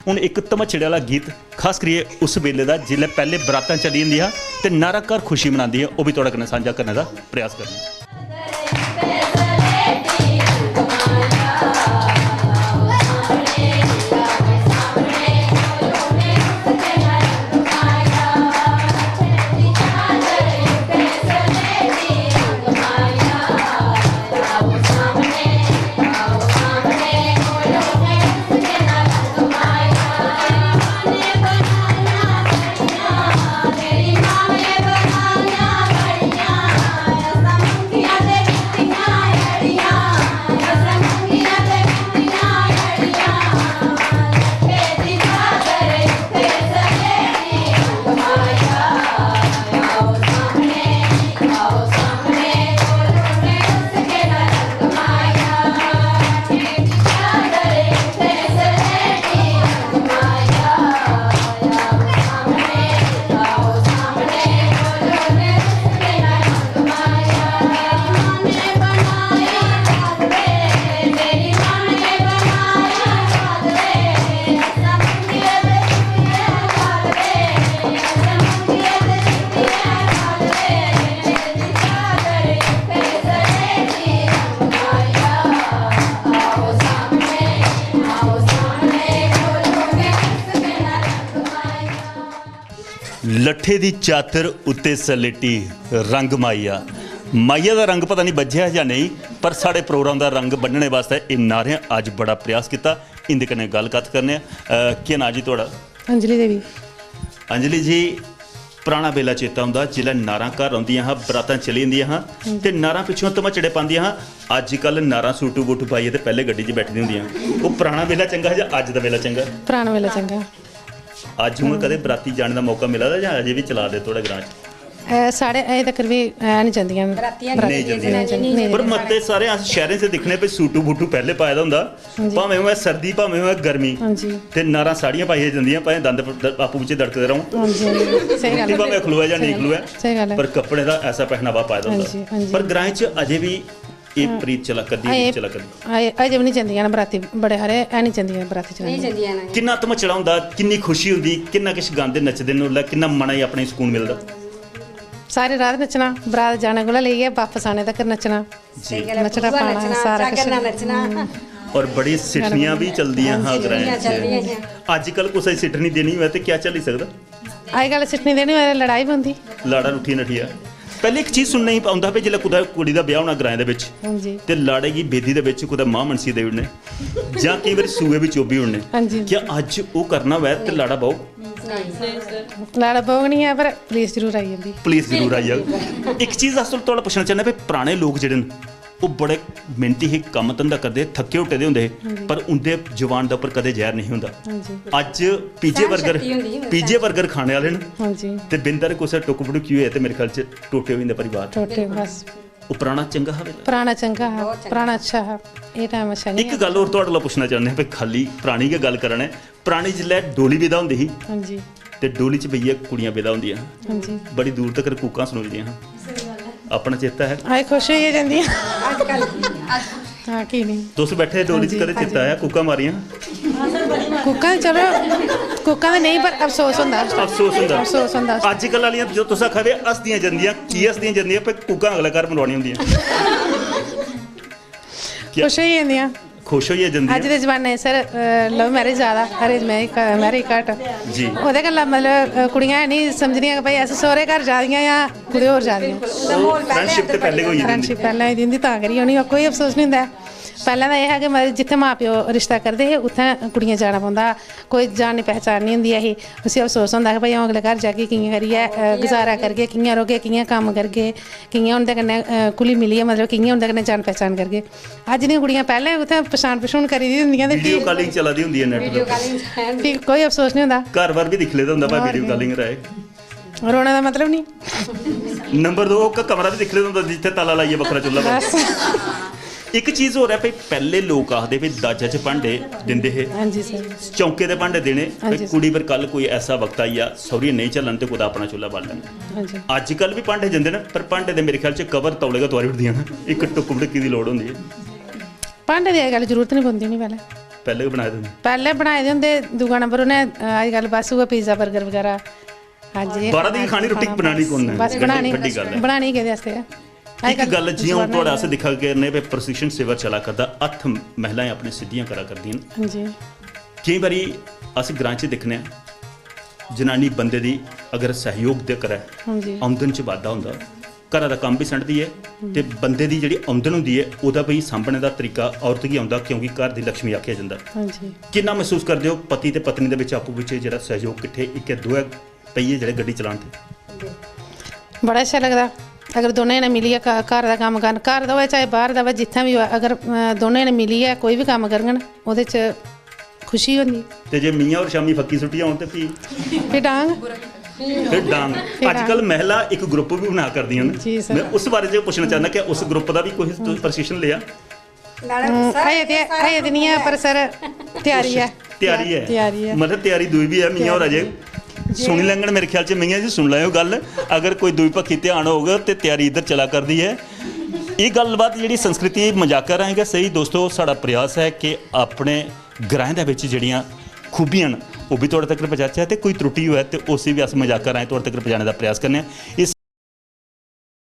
हुण एक धमचड़े वाला गीत खास करिए उस वेले का जिसले पहले बरातां चली जंदियां ते नारा घर खुशी मनांदी है, वो भी तुहाडे कन्नै साझा करने का प्रयास करना। लट्ठे दी चादर उत्ते सलेटी रंग माइया माइया का रंग पता नहीं बज्झिया या नहीं, पर साढ़े प्रोग्राम का रंग बन्नने वास्ते इन नारियां अज बड़ा प्रयास किया। इंदे कन्नै गलबात करने क्या नाम जी थोड़ा? अंजलि देवी। अंजलि जी, पुराना बेला चेता हुंदा जिल्लै नारां घर आउंदियां हां, बरातां चली जंदियां हां ते नारां पिछों धमचड़े पांदियां हां। अजकल नारां सूटू बूटू पाइए ते पहले गड्डी 'च बैठी होंदियां। वो पुराना बेला चंगा जां अज दा बेला चंगा? पुराना वेला चंगा। अज हूँ कदे बराती जाने का मौका मिला जां अजे भी चला दे थोड़े ग्रां च? साढ़े अजें तक भी नहीं जंदियां, नहीं जंदियां, पर मते सारे अस शहरें से दिखने पे सूटू बूटू पहले पाए दा हुंदा, भावें होवे सर्दी भावें होवे गर्मी ते नारां साड़ियां पाइयै जंदियां, भावें दंद आपू बिच धड़कदे रहूं, सही गल है, भावें खलोए जां नहीं खलोए, सही गल है, पर कपड़े दा ऐसा पहनावा पाए दा हुंदा। पर ग्रां च अजे भी ਇਹ ਪ੍ਰੀਤ ਚਲਾ ਕਰਦੀ ਚਲਾ ਕਰਦੀ ਅਜੇ ਵੀ ਨਹੀਂ ਜਾਂਦੀਆਂ ਨਾ ਬਰਾਤੀ, ਬੜੇ ਹਾਰੇ ਐ ਨਹੀਂ ਜਾਂਦੀਆਂ ਬਰਾਤੀ ਚ ਨਹੀਂ ਜਾਂਦੀਆਂ ਨਾ। ਕਿੰਨਾ ਧਮਚੜਾ ਹੁੰਦਾ, ਕਿੰਨੀ ਖੁਸ਼ੀ ਹੁੰਦੀ, ਕਿੰਨਾ ਕਿਛ ਗਾਉਂਦੇ ਨੱਚਦੇ ਨੂੰ, ਕਿੰਨਾ ਮਨ ਹੀ ਆਪਣੇ ਸਕੂਨ ਮਿਲਦਾ। सारी रात नचना, बरात जाने को लेइए वापस आने तक नचना, नचना पाना सारा नचना। और बड़ी सिठनियां भी चलदियां हां ग्रां च। अजकल कुछ सिठनी देनी होवे ते क्या चल सकदा? अजकल सिठनी देनी होवे लड़ाई भी हुंदी, लाड़ा रुठी नठिया। पहले एक चीज़ सुनने ही आउंदा भी जिल्लै कुदै कुड़ी दा ब्याह होना ग्रां दे विच ते लाड़े गी बेदी दे विच कुदै मां मनसी देई ओड़ने जां कई बारी सूए विच चोबी ओड़ने। क्या अज ओह् करना होवे ते लाड़ा बहु? लाड़ा बहु नहीं है, पर पुलिस जरूर आई जंदी। पुलिस जरूर आई जाग। एक चीज़ असल तुहाड़ा पुछना चाहना भी पुराने लोग जेह्ड़े न वो बड़े मेहनती ही, कम धंधा करते, थके हुट्टे दे होंदे, पर उनके जवान दे उपर कदे जहर नहीं हुंदा। अज पीजे बर्गर खाने वाले न ते बिंदर कुसै टुक भड़ुकी होए ते मेरे ख्याल च टोटे हो जांदे परिवार। टोटे बस। वो पुराना चंगा है, पुराना चंगा है, पुराना अच्छा है, ये टाइम अच्छा नहीं। एक गल होर तुहाडे कोलों पुछना चाहने भी खाली पुरानी गै गल करने। पुरानी जिल्लै डोली विदा हुंदी ही ते डोली च बेइयै कुड़ियां विदा हुंदियां, बड़ी दूर तक कूकां सुनदियां, अपना चेता है? आए खुश होई जंदी आजकल। हां की नहीं तुस बैठे डोली च कदे चेता आया कूकां मारियां? कूकां चलो कूकां दे नहीं, पर अफसोस हुंदा, अफसोस हुंदा। अजकल वालियां जो तुस आखा दे हसदियां जंदियां, की हसदियां जंदियां पे कूकां अगले घर मरवाणियां हुंदियां। खुश होई जंदियां, खुश होइए जंदियां। अज दे जमाने सर लव मैरिज ज़्यादा, अरेंज मैरिज घट जी। ओहदे कन्नै मतलब कुड़ियां नहीं समझदियां कि भाई अस सौह्रे घर जा दियां जां कुदै होर जा दियां। फ्रेंडशिप ते पहले होई जंदी, फ्रेंडशिप पहले होई जंदी, तां करियै उ'नें कोई अफसोस नहीं हुंदा। पैह्लें तां एह् है कि मतलब जित्थै मां प्यो रिश्ता करदे हे उत्थै कुड़ियां जाना पौंदा, कोई जानी पहचान नहीं होंदी ऐही। उसी अफसोस होंदा कि भाई अ'ऊं अगले घर जाह्गी, कि'यां करियै गुजारा करगे, कि'यां रौह्गे, कि'यां कम्म करगे, कि'यां उं'दे कन्नै घुली मिलियै मतलब कि'यां उं'दे कन्नै जान पहचान करगे। अज्ज दियां कुड़ियां पैह्लें उत्थै पछान पछून करी दी होंदियां ते वीडियो कॉलिंग चला दी होंदी है नेट फ्ही कोई अफसोस नहीं होंदा। घर बार भी दिख लेदा होंदा भाई वीडियो कॉलिंग राए, रोने दा मतलब नहीं। नंबर 2 कमरा भी दिख लेदा होंदा जिੱਥੇ ताला लाइए बखरा चुल्ला। एक चीज़ हो रहा है भाई, पहले लोग आखते भी दाजा च भांडे दिंदे हे, चौंके दे भांडे देने, कुड़ी पर कल कोई ऐसा वक्त आई आ सौरी नहीं चलन तो कुदा अपना चुल्ला बाल लैन। अजकल भी भांडे दिंदे न, पर भांडे दे मेरे ख्याल च कवर तौले गै तुआरी उठदियां, एक टुक भड़की दी लोड़ होंदी है। भांडे दी अजकल जरूरत नहीं पौंदी, नहीं पैह्लें ਪਹਿਲੇ ਵੀ ਬਣਾਏ ਦਿੰਦੇ ਪਹਿਲੇ ਬਣਾਏ ਦੇ ਹੁੰਦੇ, ਦੂਜਾ ਨੰਬਰ ਉਹਨੇ ਅੱਜ ਕੱਲ ਬਸ ਉਹ ਪੀਜ਼ਾ 버ਗਰ ਵਗੈਰਾ। ਹਾਂਜੀ ਬਾਹਰ ਦੀ ਖਾਣੀ ਰੋਟੀ ਬਣਾਣੀ ਕੌਣ ਹੈ? ਬਸ ਬਣਾਣੀ ਗੱਲ ਹੈ। ਬਣਾਣੀ ਕਿਹਦੇ ਵਾਸਤੇ ਹੈ? ਇੱਕ ਗੱਲ ਜਿਉਂ ਤੁਹਾਡਾ ਸੇ ਦਿਖਾ ਗਏ ਨੇ ਵੀ ਪ੍ਰਸ਼ਿक्षण ਸੇਵਾ ਚਲਾ ਕਰਦਾ ਅੱਠ ਮਹਿਲਾਵਾਂ ਆਪਣੇ ਸਿੱਧੀਆਂ ਕਰਾ ਕਰਦੀਆਂ ਨੇ। ਹਾਂਜੀ ਕਈ ਵਾਰੀ ਅਸੀਂ ਗ੍ਰਾਂ 'ਚ ਦੇਖਨੇ ਆ ਜਨਾਨੀ ਬੰਦੇ ਦੀ ਅਗਰ ਸਹਿਯੋਗ ਦੇ ਕਰੇ ਹਾਂਜੀ ਆਮਦਨ 'ਚ ਵਾਧਾ ਹੁੰਦਾ, ਘਰਾਂ ਦਾ ਕੰਮ ਵੀ ਸੰਭਦੀ ਹੈ ਤੇ ਬੰਦੇ ਦੀ ਜਿਹੜੀ ਆਮਦਨ ਹੁੰਦੀ ਹੈ ਉਹਦਾ ਵੀ ਸਾਂਭਣੇ ਦਾ ਤਰੀਕਾ ਔਰਤ ਹੀ ਆਉਂਦਾ, ਕਿਉਂਕਿ ਘਰ ਦੀ ਲక్ష్ਮੀ ਆਖਿਆ ਜਾਂਦਾ। ਹਾਂਜੀ ਕਿੰਨਾ ਮਹਿਸੂਸ ਕਰਦੇ ਹੋ ਪਤੀ ਤੇ ਪਤਨੀ ਦੇ ਵਿੱਚ ਆਪੋ ਵਿੱਚ ਜਿਹੜਾ ਸਹਿਯੋਗ ਕਿੱਥੇ ਇੱਕ ਦੋਏ ਪਈਏ ਜਿਹੜੇ ਗੱਡੀ ਚਲਾਉਣ ਤੇ? ਬੜਾ ਅੱਛਾ ਲੱਗਦਾ ਅਗਰ ਦੋਨੇ ਨੇ ਮਿਲੀ ਹੈ ਘਰ ਦਾ ਕੰਮ ਕਰਨ, ਘਰ ਦਾ ਹੋਵੇ ਚਾਹੇ ਬਾਹਰ ਦਾ ਹੋਵੇ, ਜਿੱਥੇ ਵੀ ਹੋਵੇ, ਅਗਰ ਦੋਨੇ ਨੇ ਮਿਲੀ ਹੈ ਕੋਈ ਵੀ ਕੰਮ ਕਰਨ ਉਹਦੇ 'ਚ ਖੁਸ਼ੀ ਹੁੰਦੀ। ਤੇ ਜੇ ਮੀਆਂ ਔਰ ਸ਼ਾਮੀ ਫੱਕੀ ਸੁੱਟੀ ਆਉਣ ਤੇ ਫਿਰ ਡਾਂਗ ਫਿਰ ਡਾਂਗ। ਅੱਜ ਕੱਲ ਮਹਿਲਾ ਇੱਕ ਗਰੁੱਪ ਵੀ ਬਣਾ ਕਰਦੀਆਂ ਨੇ। ਜੀ ਸਰ। ਮੈਂ ਉਸ ਬਾਰੇ ਜੇ ਪੁੱਛਣਾ ਚਾਹੁੰਦਾ ਕਿ ਉਸ ਗਰੁੱਪ ਦਾ ਵੀ ਕੋਈ ਤੁਸੀਂ ਪ੍ਰਸ਼ਿक्षण ਲਿਆ? ਹਜੇ ਤੇ ਨਹੀਂ ਹੈ ਪਰ ਸਰ ਤਿਆਰੀ ਹੈ। ਤਿਆਰੀ ਹੈ ਤਿਆਰੀ ਹੈ। ਮਤਲਬ ਤਿਆਰੀ ਦੂਈ ਵੀ ਹੈ ਮੀਆਂ ਔਰ ਅਜੇ ਸੁਣੀ ਲੈਂਗਣ ਮੇਰੇ ਖਿਆਲ 'ਚ ਮੀਆਂ ਜੀ ਸੁਣ ਲਿਓ ਗੱਲ, ਅਗਰ ਕੋਈ ਦੂਈ ਪੱਖੀ ਧਿਆਨ ਹੋਊਗਾ ਤੇ ਤਿਆਰੀ ਇੱਧਰ ਚਲਾ ਕਰਦੀ ਹੈ। ਇਹ ਗੱਲਬਾਤ ਜਿਹੜੀ ਸੰਸਕ੍ਰਿਤੀ ਮਜ਼ਾਕ ਰਹੇਗਾ ਸਹੀ ਦੋਸਤੋ, ਸਾਡਾ ਪ੍ਰयास ਹੈ ਕਿ ਆਪਣੇ ਗ੍ਰਾਂ ਦੇ ਵਿੱਚ ਜਿਹੜੀਆਂ ਖੂਬੀਆਂ ਉਹ ਵੀ ਤੁਹਾਡੇ ਤੱਕ ਪਹੁੰਚਾਇਆ ਤੇ ਕੋਈ त्रुटि ਹੋਇਆ ਤੇ ਉਸੇ ਵੀ ਅਸ मजाक राएं ਤੁਹਾਡੇ ਤੱਕ पहुंचाने का प्रयास करने। इस